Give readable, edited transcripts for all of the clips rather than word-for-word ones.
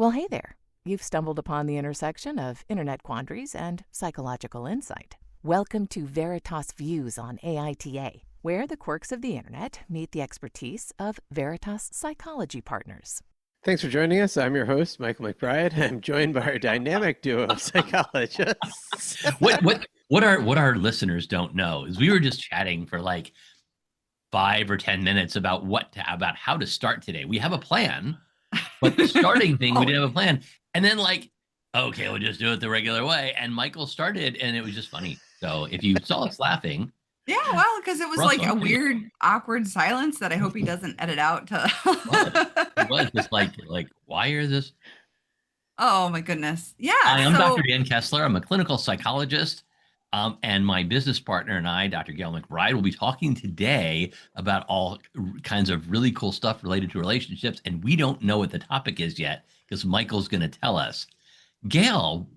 Well, hey there. You've stumbled upon the intersection of internet quandaries and psychological insight. Welcome to Veritas Views on AITA, where the quirks of the internet meet the expertise of Veritas Psychology Partners. Thanks for joining us. I'm your host, Gayle MacBride. I'm joined by our dynamic duo of psychologists. What our listeners don't know is we were just chatting for like 5 or 10 minutes about about how to start today. We have a plan, but the starting thing, we didn't have a plan. And then okay, we'll just do it the regular way. And Michael started, and it was just funny. So if you saw us laughing. Yeah, well, because it was like a weird, awkward silence that I hope he doesn't edit out. It was just like, why are this? Oh, my goodness. Yeah. Hi, I'm Dr. Dan Kessler. I'm a clinical psychologist. And my business partner and I, Dr. Gayle MacBride, will be talking today about all kinds of really cool stuff related to relationships. And we don't know what the topic is yet because Michael's going to tell us. Gayle,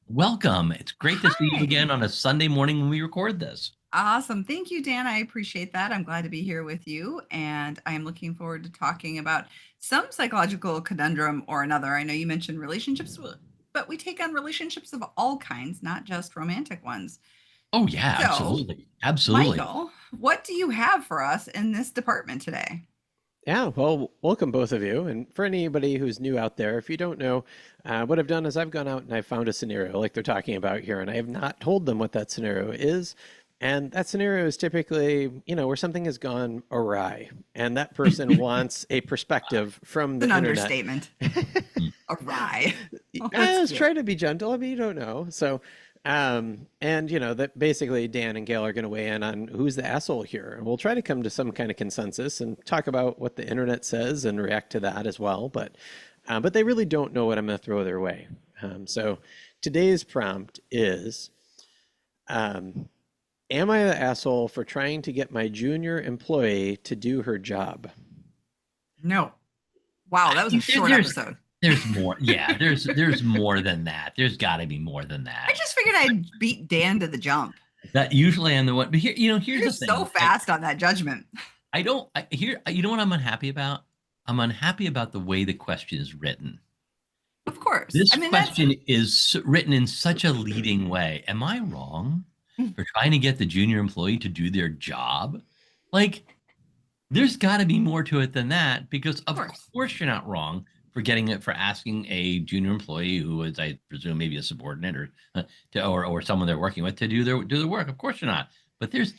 welcome. It's great to see you again on a Sunday morning when we record this. Awesome. Thank you, Dan. I appreciate that. I'm glad to be here with you. And I am looking forward to talking about some psychological conundrum or another. I know you mentioned relationships, but we take on relationships of all kinds, not just romantic ones. Oh, yeah, so, absolutely. Absolutely. Michael, what do you have for us in this department today? Yeah, well, welcome both of you. And for anybody who's new out there, if you don't know, what I've done is I've gone out and I've found a scenario like they're talking about here, and I have not told them what that scenario is. And that scenario is typically, where something has gone awry and that person wants a perspective from the internet. Understatement. Awry. Let's try to be gentle. I mean, you don't know. So, that basically Dan and Gayle are going to weigh in on who's the asshole here. And we'll try to come to some kind of consensus and talk about what the internet says and react to that as well. But they really don't know what I'm going to throw their way. So today's prompt is, am I the asshole for trying to get my junior employee to do her job? No. Wow, that was a short episode. There's more. Yeah, there's more than that. There's got to be more than that. I just figured I'd beat Dan to the jump. That usually I'm the one. But here's You're the thing. So fast on that judgment. You know what I'm unhappy about? I'm unhappy about the way the question is written. Of course. This question is written in such a leading way. Am I wrong for trying to get the junior employee to do their job? There's got to be more to it than that, because of course you're not wrong for asking a junior employee who is, I presume, maybe a subordinate or someone they're working with to do their work. Of course you're not, but there's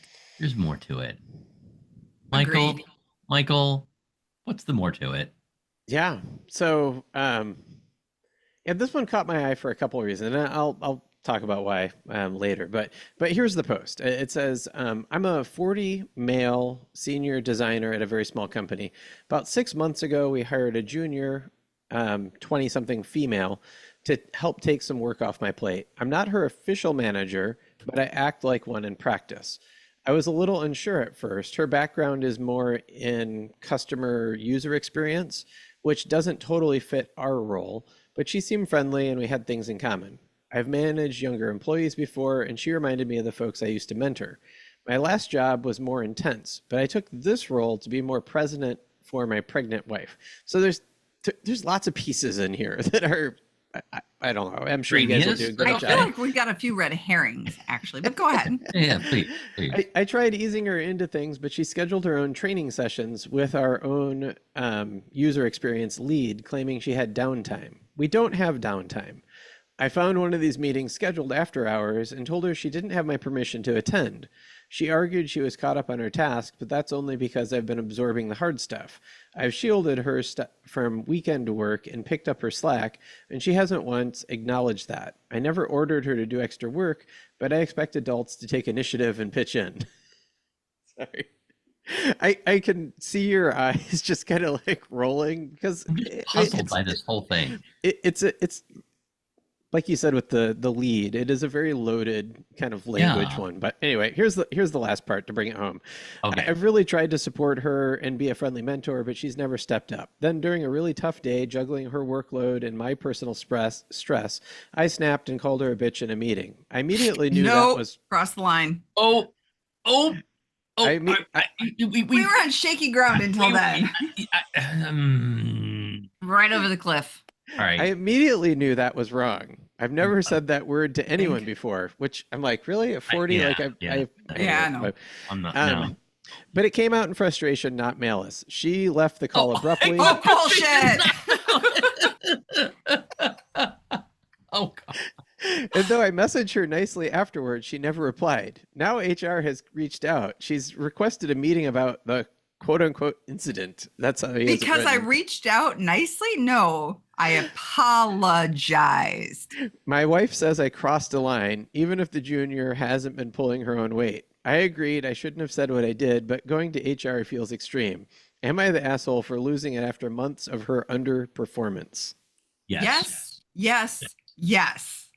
more to it. Michael, what's the more to it? Yeah. So, this one caught my eye for a couple of reasons, and I'll talk about why later. But here's the post. It says, I'm a 40 male senior designer at a very small company. About 6 months ago, we hired a junior 20-something female to help take some work off my plate. I'm not her official manager, but I act like one in practice. I was a little unsure at first. Her background is more in customer user experience, which doesn't totally fit our role, but she seemed friendly and we had things in common. I've managed younger employees before, and she reminded me of the folks I used to mentor. My last job was more intense, but I took this role to be more present for my pregnant wife. So there's lots of pieces in here that are, I don't know. I'm sure you guys will do a great job. I feel like we got a few red herrings, actually, but go ahead. Yeah, please. I tried easing her into things, but she scheduled her own training sessions with our own user experience lead, claiming she had downtime. We don't have downtime. I found one of these meetings scheduled after hours and told her she didn't have my permission to attend. She argued she was caught up on her task, but that's only because I've been absorbing the hard stuff. I've shielded her from weekend work and picked up her slack, and she hasn't once acknowledged that. I never ordered her to do extra work, but I expect adults to take initiative and pitch in. Sorry. I can see your eyes just kind of rolling because I'm just puzzled by this whole thing. It's like you said with the lead, it is a very loaded kind of language one. But anyway, here's the last part to bring it home. Okay. I've really tried to support her and be a friendly mentor, but she's never stepped up. Then during a really tough day, juggling her workload and my personal stress, I snapped and called her a bitch in a meeting. I immediately knew that was cross the line. We were on shaky ground until then. Right over the cliff. All I right. immediately knew that was wrong. I've never said that word to anyone before, which I'm like, really? At 40? Yeah, Like yeah. Yeah, I anyway. know. But, I'm not. No. but it came out in frustration, not malice. She left the call Oh, abruptly. Oh, bullshit. Oh God. And though I messaged her nicely afterwards, she never replied. Now HR has reached out. She's requested a meeting about the quote unquote incident. That's how he has it Because I written. reached out nicely? No, I apologized. My wife says I crossed a line, even if the junior hasn't been pulling her own weight. I agreed I shouldn't have said what I did, but going to HR feels extreme. Am I the asshole for losing it after months of her underperformance? Yes. Yes.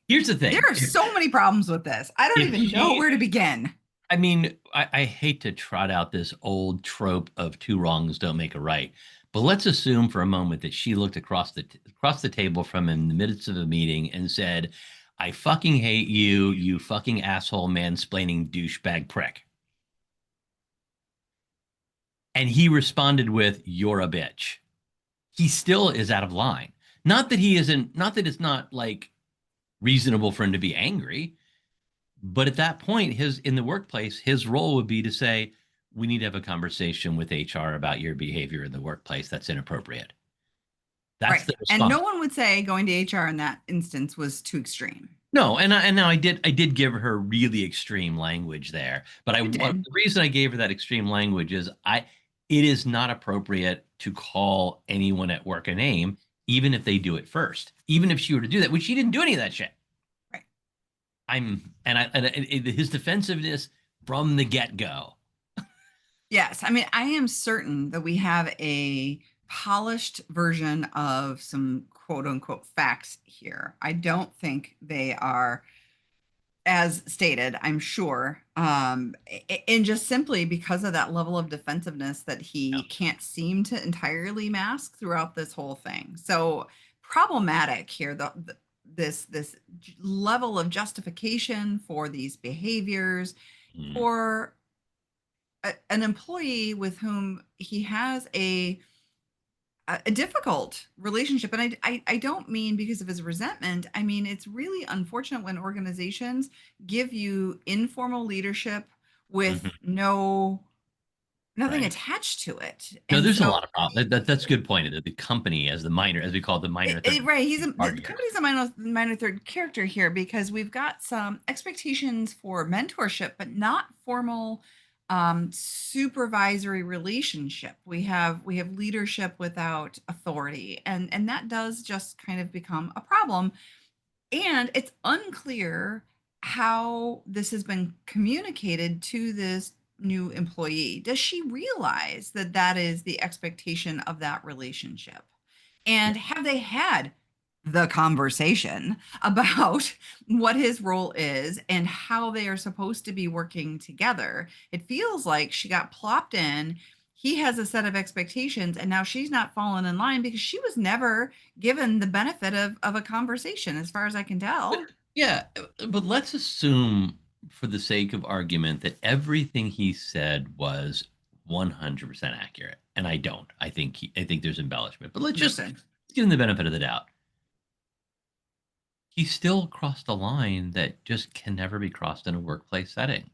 Here's the thing. There are so many problems with this. I don't even know where to begin. I mean, I hate to trot out this old trope of two wrongs don't make a right, but let's assume for a moment that she looked across the table from him in the midst of a meeting and said, "I fucking hate you, you fucking asshole, mansplaining douchebag prick." And he responded with, "You're a bitch." He still is out of line. Not that he isn't. Not that it's not like reasonable for him to be angry. But at that point, in the workplace, his role would be to say, we need to have a conversation with HR about your behavior in the workplace. That's inappropriate. That's Right. the response. And no one would say going to HR in that instance was too extreme. No, and now I did give her really extreme language there. But the reason I gave her that extreme language is it is not appropriate to call anyone at work a name, even if they do it first. Even if she were to do that, which she didn't do any of that shit. His defensiveness from the get-go. Yes. I mean, I am certain that we have a polished version of some quote unquote facts here. I don't think they are as stated, I'm sure. And just simply because of that level of defensiveness that he can't seem to entirely mask throughout this whole thing. So problematic here, this level of justification for these behaviors for an employee with whom he has a difficult relationship. And I don't mean because of his resentment. I mean, it's really unfortunate when organizations give you informal leadership with nothing attached to it. No, there's a lot of problems. That's a good point. The company, as we call it, the minor third. Right. The company's a minor third character here because we've got some expectations for mentorship, but not formal supervisory relationship. We have leadership without authority, and that does just kind of become a problem. And it's unclear how this has been communicated to this new employee. Does she realize that that is the expectation of that relationship? And have they had the conversation about what his role is and how they are supposed to be working together? It feels like she got plopped in. He has a set of expectations, and now she's not falling in line because she was never given the benefit of a conversation, as far as I can tell. But let's assume, for the sake of argument, that everything he said was 100% accurate, and I don't. I think there's embellishment, but let's just give him the benefit of the doubt. He still crossed a line that just can never be crossed in a workplace setting.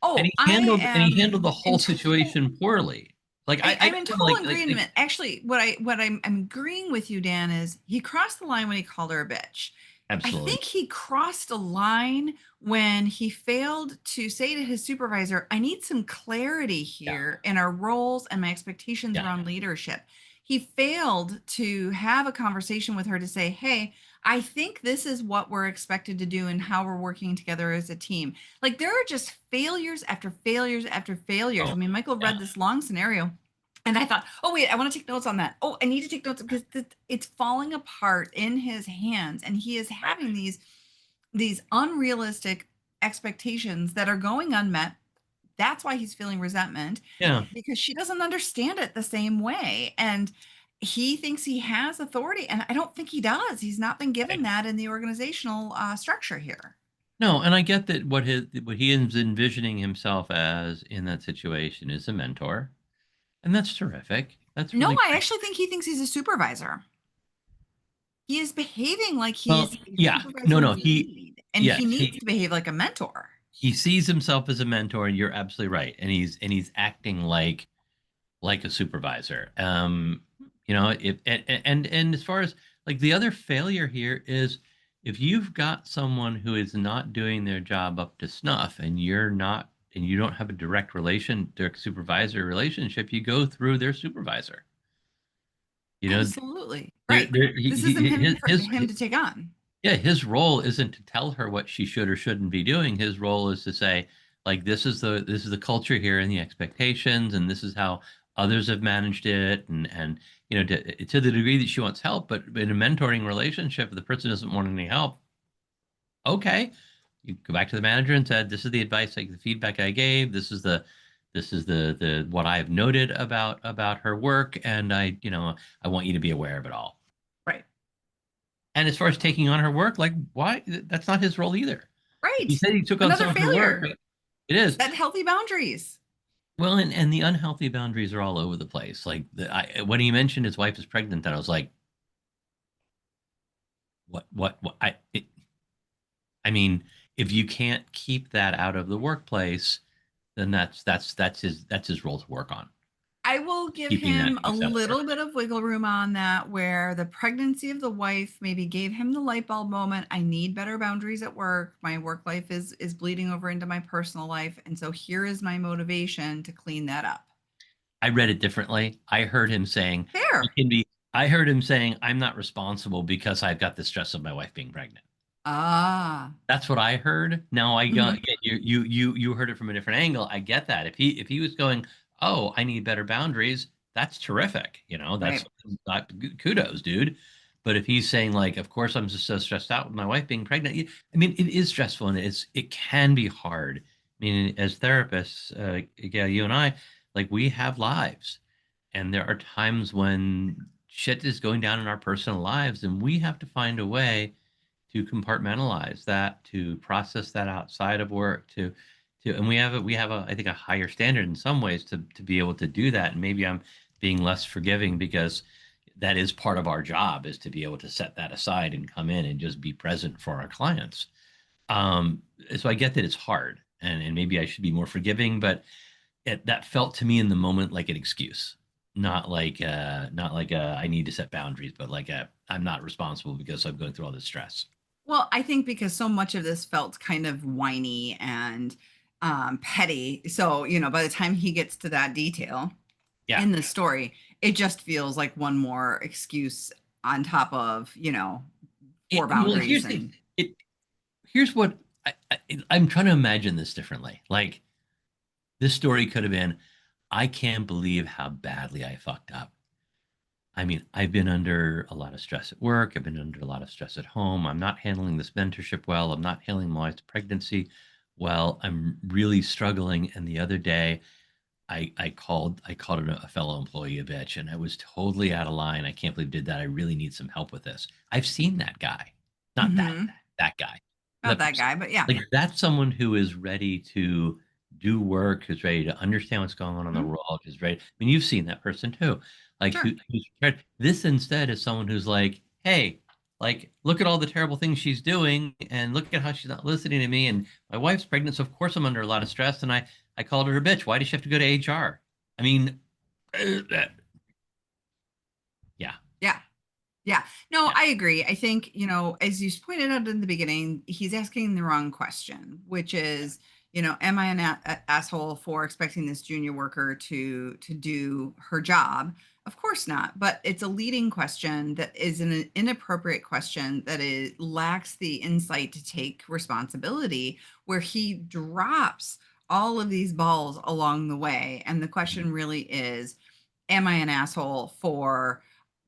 Oh, and he handled the whole situation poorly. Like I'm in total agreement. Actually, what I'm agreeing with you, Dan, is he crossed the line when he called her a bitch. Absolutely. I think he crossed a line when he failed to say to his supervisor, I need some clarity here in our roles and my expectations around leadership. He failed to have a conversation with her to say, hey, I think this is what we're expected to do and how we're working together as a team. Like, there are just failures after failures after failures. I mean, Michael read this long scenario and I thought, oh, wait, I want to take notes on that. Oh, I need to take notes because it's falling apart in his hands. And he is having these unrealistic expectations that are going unmet. That's why he's feeling resentment. Because she doesn't understand it the same way. And he thinks he has authority. And I don't think he does. He's not been given that in the organizational structure here. No, and I get that what he is envisioning himself as in that situation is a mentor. And that's terrific. That's really I actually think he thinks he's a supervisor. he is behaving like Well, he's a yeah, no, supervisory no, lead, and yes, he needs to behave like a mentor. he sees himself as a mentor, and you're absolutely right, and he's acting like a supervisor. You know, if and as far as like the other failure here is if you've got someone who is not doing their job up to snuff, and you're not, and you don't have a direct supervisor relationship, you go through their supervisor. You know, Absolutely. Right. This isn't for him to take on. yeah, his role isn't to tell her what she should or shouldn't be doing. His role is to say, like, this is the culture here and the expectations, and this is how others have managed it, and you know, to the degree that she wants help, but in a mentoring relationship, if the person doesn't want any help, okay, you go back to the manager and said, this is the advice, like the feedback I gave, this is the what I've noted about her work, and I want you to be aware of it all. Right. And as far as taking on her work, like, why? That's not his role either. He Right. said he took on Another some of her failure. work. It is. Set healthy boundaries. Well, and the unhealthy boundaries are all over the place. Like when he mentioned his wife is pregnant, then I was like, what? I mean, if you can't keep that out of the workplace, then that's his role to work on. I will give Keeping that him a piece out of the little work. bit of wiggle room on that, where the pregnancy of the wife maybe gave him the light bulb moment. I need better boundaries at work. My work life is bleeding over into my personal life, and so here is my motivation to clean that up. I read it differently. I heard him saying, Fair. I heard him saying, I'm not responsible because I've got the stress of my wife being pregnant. Ah. That's what I heard. Now I Mhm. got you heard it from a different angle. I get that. If he was going, oh, I need better boundaries, that's terrific. That's Right. not kudos, dude. But if he's saying like, of course I'm just so stressed out with my wife being pregnant. I mean, it is stressful and it can be hard. I mean, as therapists, yeah, you and I, like we have lives, and there are times when shit is going down in our personal lives, and we have to find a way to compartmentalize that, to process that outside of work, and we have I think a higher standard in some ways to be able to do that. And maybe I'm being less forgiving because that is part of our job, is to be able to set that aside and come in and just be present for our clients. So I get that it's hard, and maybe I should be more forgiving, but that felt to me in the moment like an excuse, not like I need to set boundaries, but like I'm not responsible because I'm going through all this stress. Well, I think because so much of this felt kind of whiny and petty. So, by the time he gets to that detail Yeah. in the story, it just feels like one more excuse on top of, poor Well, boundaries. And here's what I'm trying to imagine this differently. Like this story could have been, I can't believe how badly I fucked up. I mean, I've been under a lot of stress at work. I've been under a lot of stress at home. I'm not handling this mentorship well. I'm not handling my wife's pregnancy well. I'm really struggling. And the other day, I called a fellow employee a bitch, and I was totally out of line. I can't believe I did that. I really need some help with this. I've seen that guy, not Mhm. that guy. Not that guy, but yeah. Like that's someone who is ready to do work, who's ready to understand what's going on in the Mhm. world, who's ready. I mean, you've seen that person too. Like Sure. who's prepared. This instead is someone who's like, hey, like look at all the terrible things she's doing, and look at how she's not listening to me. And my wife's pregnant, so of course I'm under a lot of stress. And I called her a bitch. Why does she have to go to HR? I mean, yeah, Yeah. Yeah. No, yeah. I agree. I think, as you pointed out in the beginning, he's asking the wrong question, which is, am I an asshole for expecting this junior worker to do her job? Of course not. But it's a leading question that is an inappropriate question that lacks the insight to take responsibility, where he drops all of these balls along the way. And the question really is, am I an asshole for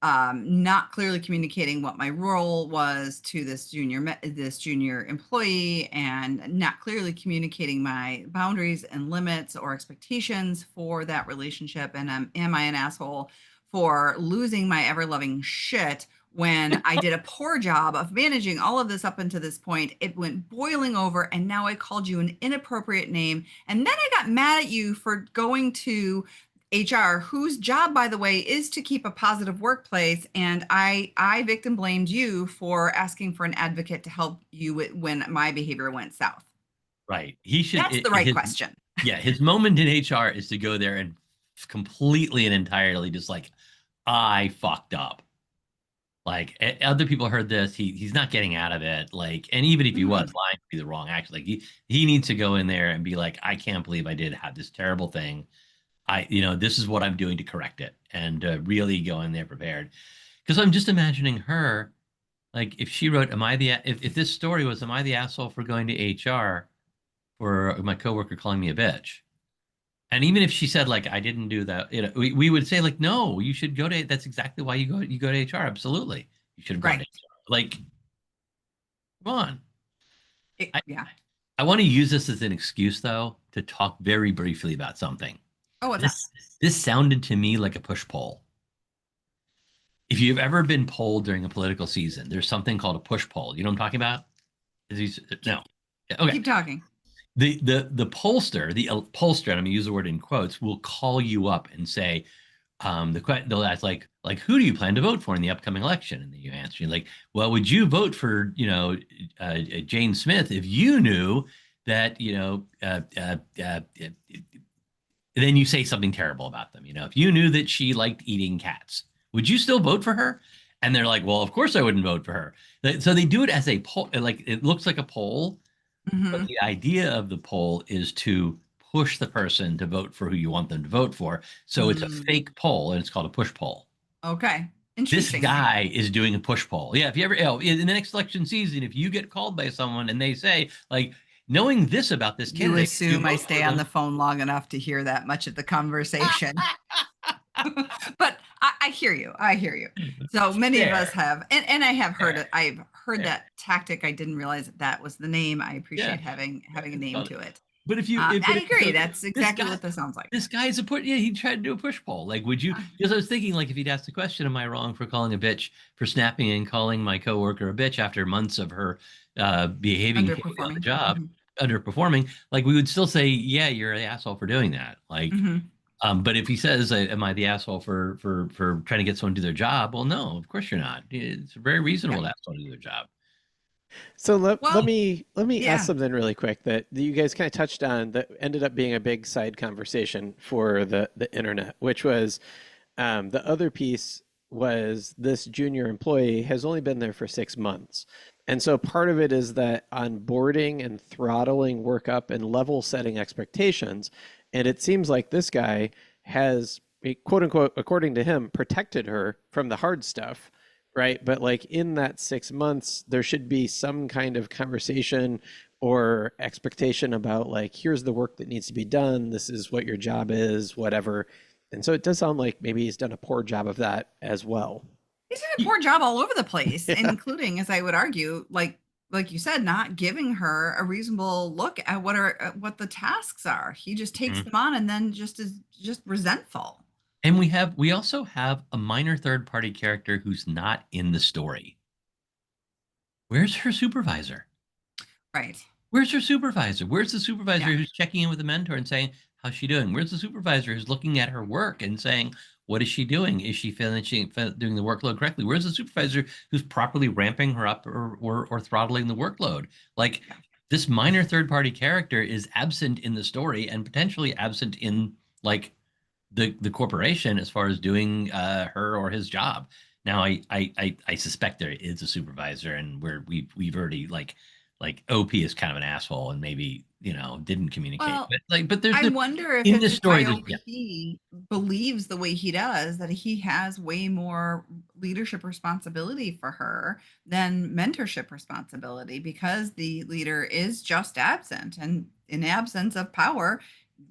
not clearly communicating what my role was to this junior employee, and not clearly communicating my boundaries and limits or expectations for that relationship? And am I an asshole for losing my ever loving shit when I did a poor job of managing all of this up until this point? It went boiling over, and now I called you an inappropriate name, and then I got mad at you for going to HR, whose job, by the way, is to keep a positive workplace. And I victim blamed you for asking for an advocate to help you when my behavior went south. Right. He should. That's the right question. Yeah. His moment in HR is to go there and completely and entirely just like, I fucked up. Like other people heard this, he's not getting out of it. Like, and even if he was lying, to be the wrong action. Like he needs to go in there and be like, I can't believe I did have this terrible thing. This is what I'm doing to correct it, and really go in there prepared. Because I'm just imagining her, like if she wrote, if this story was, am I the asshole for going to HR for my coworker calling me a bitch? And even if she said like I didn't do that, we would say like, no, you should go to. That's exactly why you go to HR. Absolutely, you should have gone to HR. Like, come on. Yeah. I want to use this as an excuse though to talk very briefly about something. Oh, what's this sounded to me like a push poll. If you've ever been polled during a political season, there's something called a push poll. You know what I'm talking about? No. Okay. Keep talking. The pollster, and I'm going to use the word in quotes, will call you up and say, they'll ask like who do you plan to vote for in the upcoming election? And then you answer like, well, would you vote for Jane Smith if you knew that then you say something terrible about them. If you knew that she liked eating cats, would you still vote for her? And they're like, well, of course I wouldn't vote for her. So they do it as a poll. Like it looks like a poll, but the idea of the poll is to push the person to vote for who you want them to vote for. So it's a fake poll, and it's called a push poll. Okay. Interesting. This guy is doing a push poll. Yeah. If you ever, in the next election season, if you get called by someone and they say like, knowing this about this candidate, you assume I stay on the phone long enough to hear that much of the conversation. But I hear you. I hear you. So many of us have, and I have heard it. I've heard that tactic. I didn't realize that was the name. I appreciate having a name to it. But if you, I agree. That's exactly what this sounds like. This guy's he tried to do a push poll. Like, would you? Because I was thinking, like, if he'd asked the question, "Am I wrong for calling a bitch for snapping and calling my coworker a bitch after months of her behaving on the job, underperforming?" Like, we would still say, "Yeah, you're the asshole for doing that." Like, but if he says, "Am I the asshole for trying to get someone to do their job?" Well, no, of course you're not. It's very reasonable to ask someone to do their job. So let me ask something really quick that you guys kind of touched on that ended up being a big side conversation for the internet, which was the other piece was this junior employee has only been there for 6 months. And so part of it is that onboarding and throttling work up and level setting expectations. And it seems like this guy has, quote unquote, according to him, protected her from the hard stuff. Right. But like in that 6 months, there should be some kind of conversation or expectation about like, here's the work that needs to be done. This is what your job is, whatever. And so it does sound like maybe he's done a poor job of that as well. He's done a poor job all over the place, including, as I would argue, like you said, not giving her a reasonable look at what the tasks are. He just takes them on and then is just resentful. And we also have a minor third-party character who's not in the story. Where's her supervisor? Right. Where's her supervisor? Where's the supervisor who's checking in with the mentor and saying, how's she doing? Where's the supervisor who's looking at her work and saying, what is she doing? Is she doing the workload correctly? Where's the supervisor who's properly ramping her up or throttling the workload? Like this minor third-party character is absent in the story and potentially absent in like the corporation as far as doing her or his job. Now I suspect there is a supervisor, and we've already like OP is kind of an asshole and maybe didn't communicate. Well, but there's I wonder if in this story he believes the way he does that he has way more leadership responsibility for her than mentorship responsibility, because the leader is just absent, and in absence of power,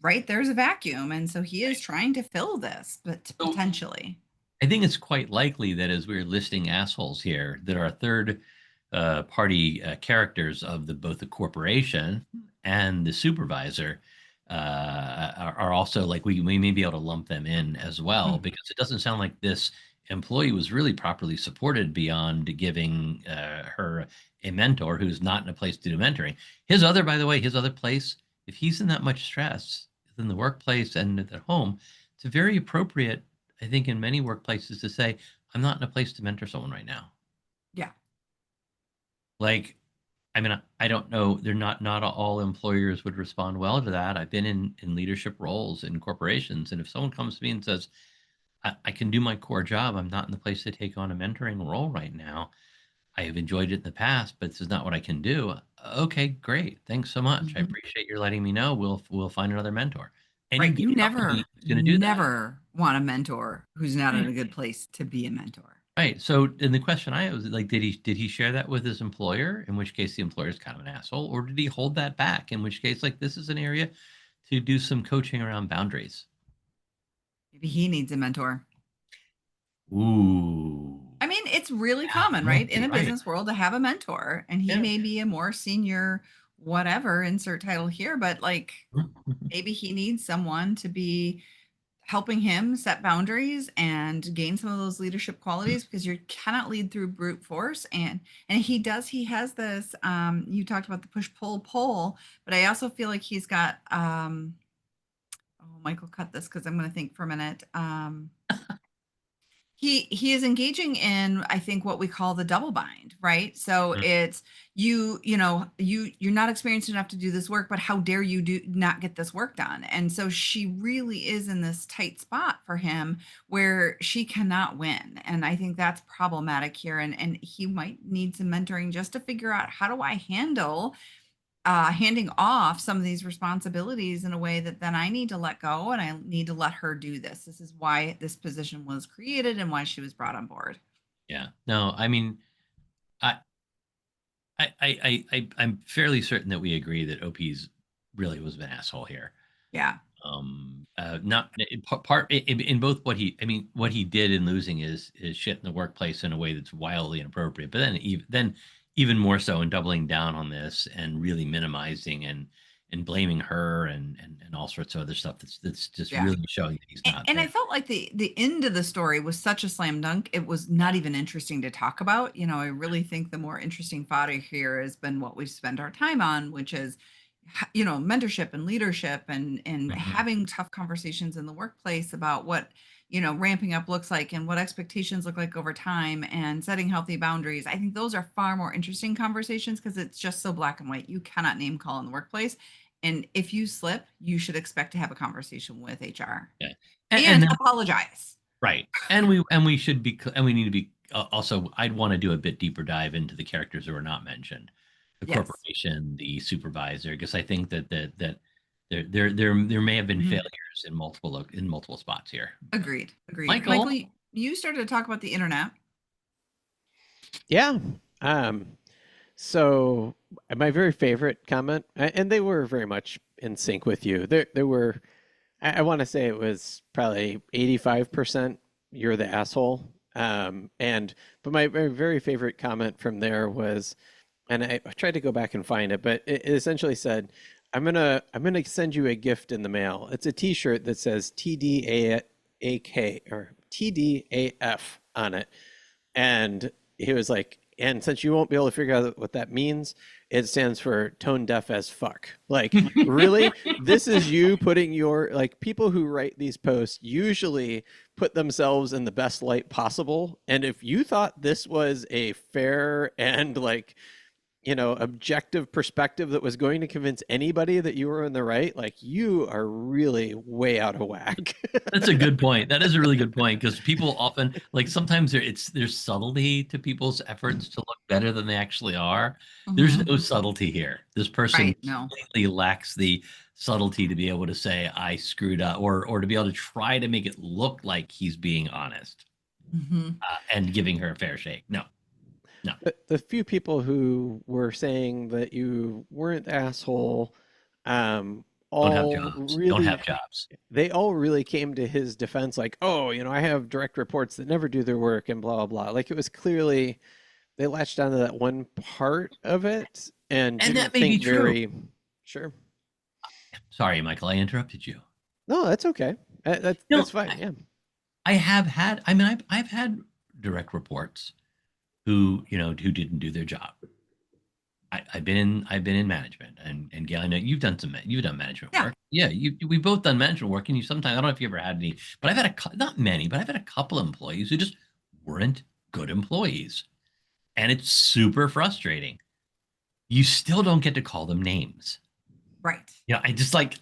right, there's a vacuum. And so he is trying to fill this, but potentially. I think it's quite likely that as we're listing assholes here, that our third party characters of both the corporation and the supervisor are also like we may be able to lump them in as well, because it doesn't sound like this employee was really properly supported beyond giving her a mentor who's not in a place to do mentoring. His other place, if he's in that much stress in the workplace and at home, it's very appropriate, I think, in many workplaces to say, I'm not in a place to mentor someone right now. Yeah. Like, I mean, I don't know. They're not all employers would respond well to that. I've been in leadership roles in corporations, and if someone comes to me and says, I can do my core job, I'm not in the place to take on a mentoring role right now. I have enjoyed it in the past, but this is not what I can do. Okay, great. Thanks so much. I Mhm. appreciate your letting me know. We'll find another mentor. Any Right. good You company never, is going to do that. never want a mentor who's not in Right. a good place to be a mentor. Right. So, and the question I have was like, did he share that with his employer? In which case, the employer is kind of an asshole, or did he hold that back? In which case, like, this is an area to do some coaching around boundaries. Maybe he needs a mentor. Ooh. I mean, it's really common, Yeah, right, in you're a right. business world to have a mentor, and he Yeah. may be a more senior, whatever, insert title here, but like maybe he needs someone to be helping him set boundaries and gain some of those leadership qualities because you cannot lead through brute force. And he has this you talked about the push pull pull, but I also feel like he's got oh, Michael, cut this because I'm going to think for a minute. He is engaging in, I think, what we call the double bind, right? So Mhm. it's you're not experienced enough to do this work, but how dare you do not get this work done? And so she really is in this tight spot for him where she cannot win. And I think that's problematic here. And he might need some mentoring just to figure out, how do I handle handing off some of these responsibilities in a way that then I need to let go and I need to let her do this. This is why this position was created and why she was brought on board. Yeah. No, I mean, I, I'm fairly certain that we agree that OP's really was an asshole here. Yeah. Not part in both what he did in losing his shit in the workplace in a way that's wildly inappropriate, but then even more so in doubling down on this and really minimizing and blaming her and all sorts of other stuff that's just Yeah. really showing that he's not And I there. felt like the end of the story was such a slam dunk. It was not even interesting to talk about. I really think the more interesting fodder here has been what we've spent our time on, which is mentorship and leadership and Mhm. having tough conversations in the workplace about what ramping up looks like and what expectations look like over time and setting healthy boundaries. I think those are far more interesting conversations because it's just so black and white. You cannot name call in the workplace, and if you slip, you should expect to have a conversation with HR Yeah, and and then apologize. right, and we should be and we need to be also. I'd want to do a bit deeper dive into the characters who are not mentioned, the Yes. corporation, the supervisor, because I think that there may have been Mhm. failures in multiple spots here. Agreed. Agreed. Michael, Michael, you started to talk about the internet. Yeah. So my very favorite comment, and they were very much in sync with you. There were, I want to say it was probably 85% you're the asshole. But my very favorite comment from there was, and I tried to go back and find it, but it essentially said, I'm gonna send you a gift in the mail. It's a T-shirt that says TDAAK or TDAF on it. And he was like, and since you won't be able to figure out what that means, it stands for tone deaf as fuck. Like, really? This is you putting your, like, people who write these posts usually put themselves in the best light possible. And if you thought this was a fair and, like, objective perspective that was going to convince anybody that you were in the right, like, you are really way out of whack. that's a good point. That is a really good point because people often like sometimes there's subtlety to people's efforts to look better than they actually are. There's Mhm. no subtlety here. This person Right. No. completely lacks the subtlety to be able to say I screwed up or to be able to try to make it look like he's being honest Mhm. and giving her a fair shake. No, no, The few people who were saying that you weren't the asshole, um, don't have all jobs. Don't really, have jobs. they all really came to his defense, like, oh, I have direct reports that never do their work and blah, blah, blah. Like, it was clearly they latched onto that one part of it and And that didn't may be think true. very, sure. Sorry, Michael, I interrupted you. No, that's okay. No, That's fine. Yeah. I have had. I mean, I've had direct reports who didn't do their job. I've been in management, and Gayle, I know you've done management Yeah. work. Yeah, we've both done management work, and you sometimes, I don't know if you ever had any, but I've had not many, but I've had a couple of employees who just weren't good employees, and it's super frustrating. You still don't get to call them names. Right. I just like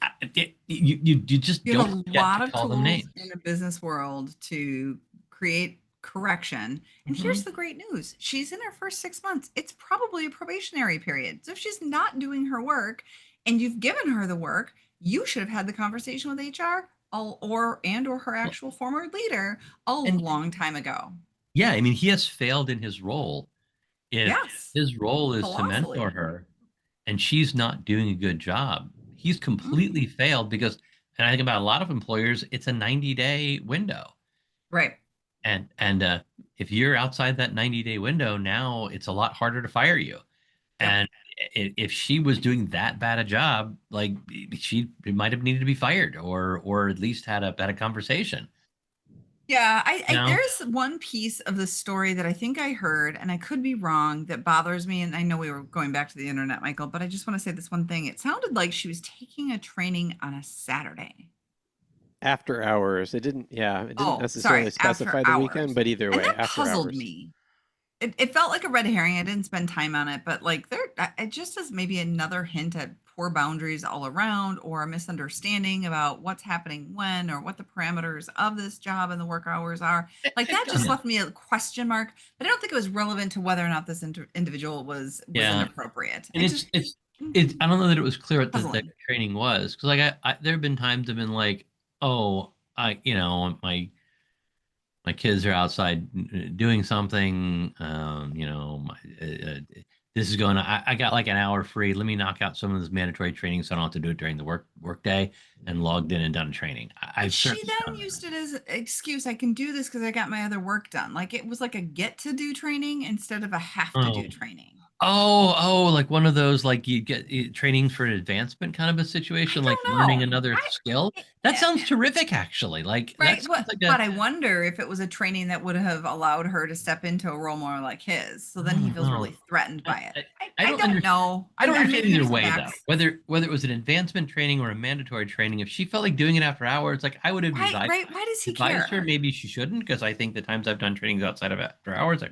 you just You have don't a get lot to of call them tools names. in the business world to create correction. And here's the great news. She's in her first 6 months. It's probably a probationary period. So if she's not doing her work and you've given her the work, you should have had the conversation with HR or her Well, actual former leader a and long time ago. yeah, I mean, he has failed in his role. If Yes. his role is to mentor Colossally. her and she's not doing a good job, he's Mhm. completely failed because, and I think about a lot of employers, it's a 90-day window. Right. And if you're outside that 90-day window, now it's a lot harder to fire you. Yep. And if she was doing that bad a job, like she might have needed to be fired or at least had a conversation. Yeah, You know? there's one piece of the story that I think I heard, and I could be wrong, that bothers me. And I know we were going back to the internet, Michael, but I just want to say this one thing. It sounded like she was taking a training on a Saturday. After hours. It didn't Oh, sorry, necessarily after specify the weekend, hours. but either And way, that after puzzled hours. me. It felt like a red herring. I didn't spend time on it, but like it just is maybe another hint at poor boundaries all around or a misunderstanding about what's happening when or what the parameters of this job and the work hours are. Like that just Yeah. left me a question mark, but I don't think it was relevant to whether or not this individual was Yeah. inappropriate. And It just it's I don't know that it was clear what the puzzling. training was, because like there have been times I've been like, oh, my kids are outside doing something. This is going. I got like an hour free. Let me knock out some of this mandatory training, so I don't have to do it during the work day. And logged in and done training. But I've she certainly then done used that. it as an excuse. I can do this because I got my other work done. Like it was like a get to do training instead of a have to Oh, do training. like one of those like you get training for an advancement kind of a I situation, like don't learning know. another skill. That sounds terrific, actually. Like that Right. sounds like But I wonder if it was a training that would have allowed her to step into a role more like his. So then he feels Oh, really threatened I, by it. I, I I don't don't understand. know. I don't understand Maybe either there's some way though. facts. Whether it was an advancement training or a mandatory training, if she felt like doing it after hours, like I would have Right. Right. Why does he advised her care? maybe she shouldn't, because I think the times I've done trainings outside of after hours, I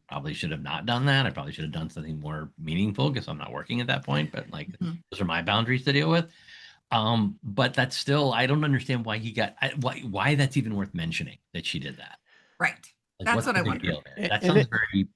probably should have not done that. I probably should have done something more meaningful because I'm not working at that point. But like Mhm. those are my boundaries to deal with. But that's still, I don't understand why why that's even worth mentioning that she did that. Right. Like, That's what's what the I big wondered. deal there? That And sounds it very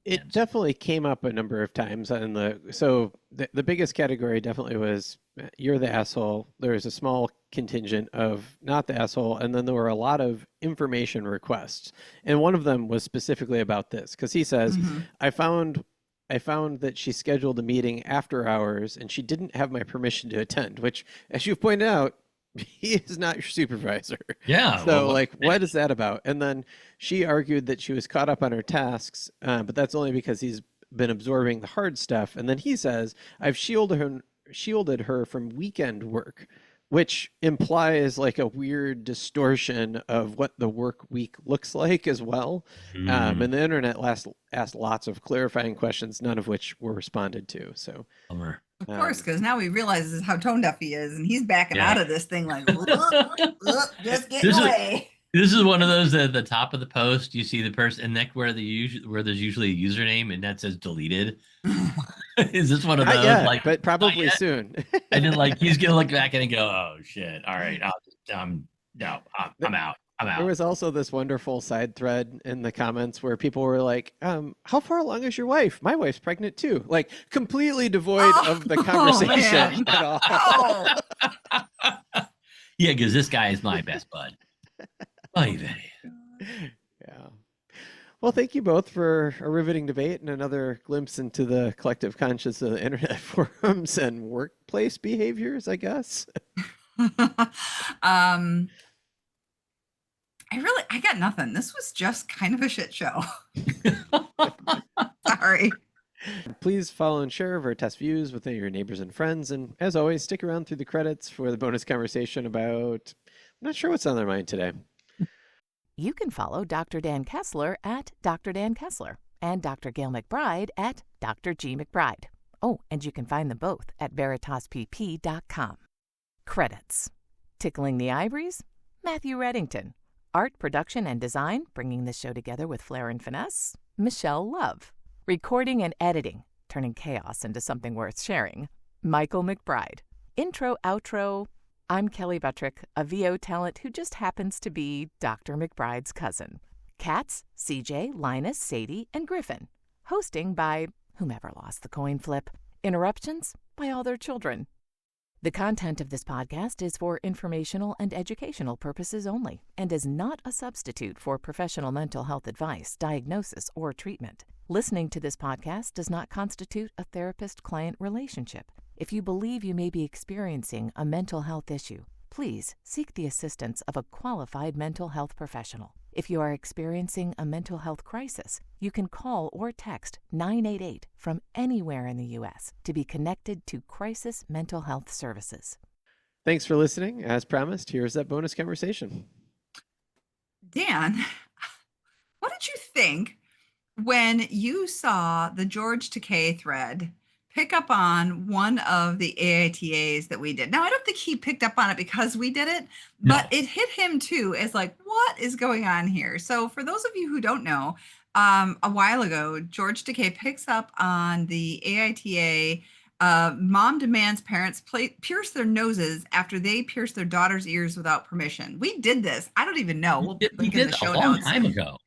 it dense. definitely came up a number of times the biggest category definitely was you're the asshole. There was a small contingent of not the asshole, and then there were a lot of information requests. And one of them was specifically about this because he says, Mhm. I found I found that she scheduled a meeting after hours and she didn't have my permission to attend, which, as you've pointed out, he is not your supervisor. Yeah. Well, So, like, what is that about? And then she argued that she was caught up on her tasks, but that's only because he's been absorbing the hard stuff. And then he says, I've shielded her from weekend work, which implies like a weird distortion of what the work week looks like as well. mm, And the internet asked lots of clarifying questions, none of which were responded to. So, bummer. Of course, um, because now he realizes how tone deaf he is, and he's backing Yeah. out of this thing like, just getting This is away. this is one of those at the top of the post. You see the person, and where there's usually a username, and that says deleted. Is this one of not those? yet, Like, but not probably yet. soon. And then like he's gonna look back and go, "Oh shit! All right, no, I'm out. I'm There out." was also this wonderful side thread in the comments where people were like, how far along is your wife? My wife's pregnant too. Like completely devoid of the Oh conversation man. at all. Oh. Yeah, because this guy is my best bud. Oy vey. Yeah. Well, thank you both for a riveting debate and another glimpse into the collective conscience of the internet forums and workplace behaviors, I guess. um I got nothing. This was just kind of a shit show. Sorry. Please follow and share Veritas Views with your neighbors and friends. And as always, stick around through the credits for the bonus conversation about, I'm not sure what's on their mind today. You can follow Dr. Dan Kessler at Dr. Dan Kessler and Dr. Gayle MacBride at Dr. G. MacBride. Oh, and you can find them both at veritaspp.com. Credits: Tickling the Ivories, Matthew Reddington. Art, production, and design, bringing this show together with flair and finesse, Michelle Love. Recording and editing, turning chaos into something worth sharing, Michael MacBride. Intro, outro, I'm Kelly Buttrick, a VO talent who just happens to be Dr. MacBride's cousin. Cats, CJ, Linus, Sadie, and Griffin. Hosting by whomever lost the coin flip. Interruptions by all their children. The content of this podcast is for informational and educational purposes only and is not a substitute for professional mental health advice, diagnosis, or treatment. Listening to this podcast does not constitute a therapist-client relationship. If you believe you may be experiencing a mental health issue, please seek the assistance of a qualified mental health professional. If you are experiencing a mental health crisis, you can call or text 988 from anywhere in the U.S. to be connected to Crisis Mental Health Services. Thanks for listening. As promised, here's that bonus conversation. Dan, what did you think when you saw the George Takei thread pick up on one of the AITAs that we did? Now, I don't think he picked up on it because we did it, but it hit him too as like, what is going on here? So for those of you who don't know, a while ago, George Takei picks up on the AITA mom demands parents pierce their noses after they pierce their daughter's ears without permission. We did this. I don't even know. We'll link in the show notes. A long time ago.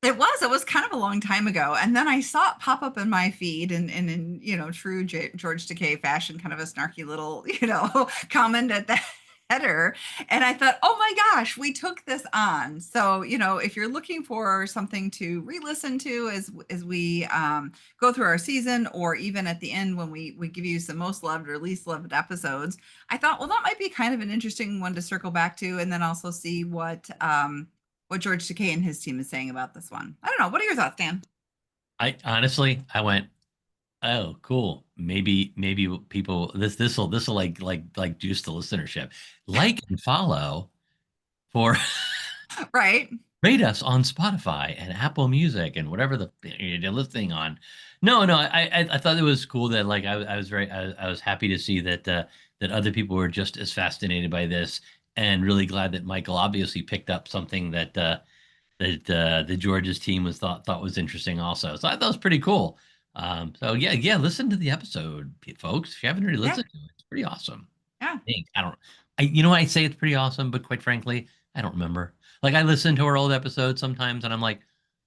It was kind of a long time ago. And then I saw it pop up in my feed and in, true George Takei fashion, kind of a snarky little, comment at the header. And I thought, oh my gosh, we took this on. So, if you're looking for something to re-listen to as we go through our season, or even at the end when we give you some most loved or least loved episodes, I thought, well, that might be kind of an interesting one to circle back to, and then also see what George Takei and his team is saying about this one. I don't know. What are your thoughts, Dan? I honestly went, oh, cool. Maybe people this will like juice the listenership. Like and follow for right. Rate us on Spotify and Apple Music and whatever you're listening on. No, I thought it was cool that I was happy to see that other people were just as fascinated by this. And really glad that Michael obviously picked up something that the George's team thought was interesting also. So I thought it was pretty cool. So yeah, listen to the episode, folks. If you haven't already listened to it, it's pretty awesome. Yeah. I say it's pretty awesome, but quite frankly, I don't remember. Like, I listen to our old episodes sometimes, and I'm like,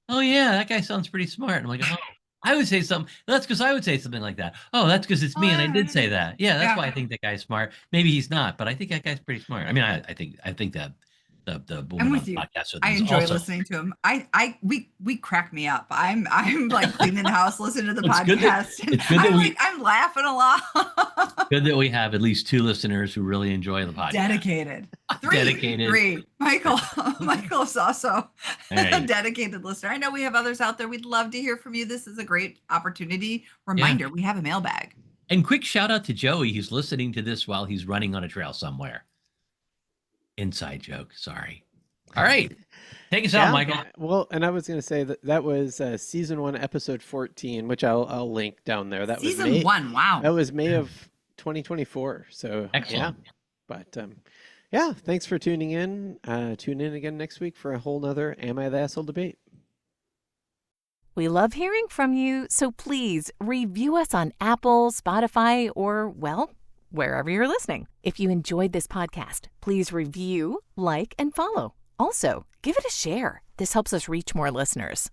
oh yeah, that guy sounds pretty smart. I'm like, oh. I would say something. That's because I would say something like that. Oh, that's because it's me, and I did say that. Yeah, that's why I think that guy's smart. Maybe he's not, but I think that guy's pretty smart. I mean, I think that the woman on the podcast with I enjoy listening to him. We crack me up. I'm like cleaning the house, listening to the podcast. It's good that I'm laughing a lot. Good that we have at least 2 listeners who really enjoy the podcast. Dedicated. 3. Michael is also a dedicated listener. I know we have others out there. We'd love to hear from you. This is a great opportunity. Reminder, we have a mailbag. And quick shout out to Joey, who's listening to this while he's running on a trail somewhere. Inside joke. Sorry. All right. Take us out, Michael. Well, and I was going to say that was season 1, episode 14, which I'll link down there. That season was 1. Wow. That was May of 2024. So excellent. Yeah. But thanks for tuning in. Tune in again next week for a whole nother Am I the Asshole debate. We love hearing from you, so please review us on Apple, Spotify, or, well, wherever you're listening. If you enjoyed this podcast, please review, like, and follow. Also, give it a share. This helps us reach more listeners.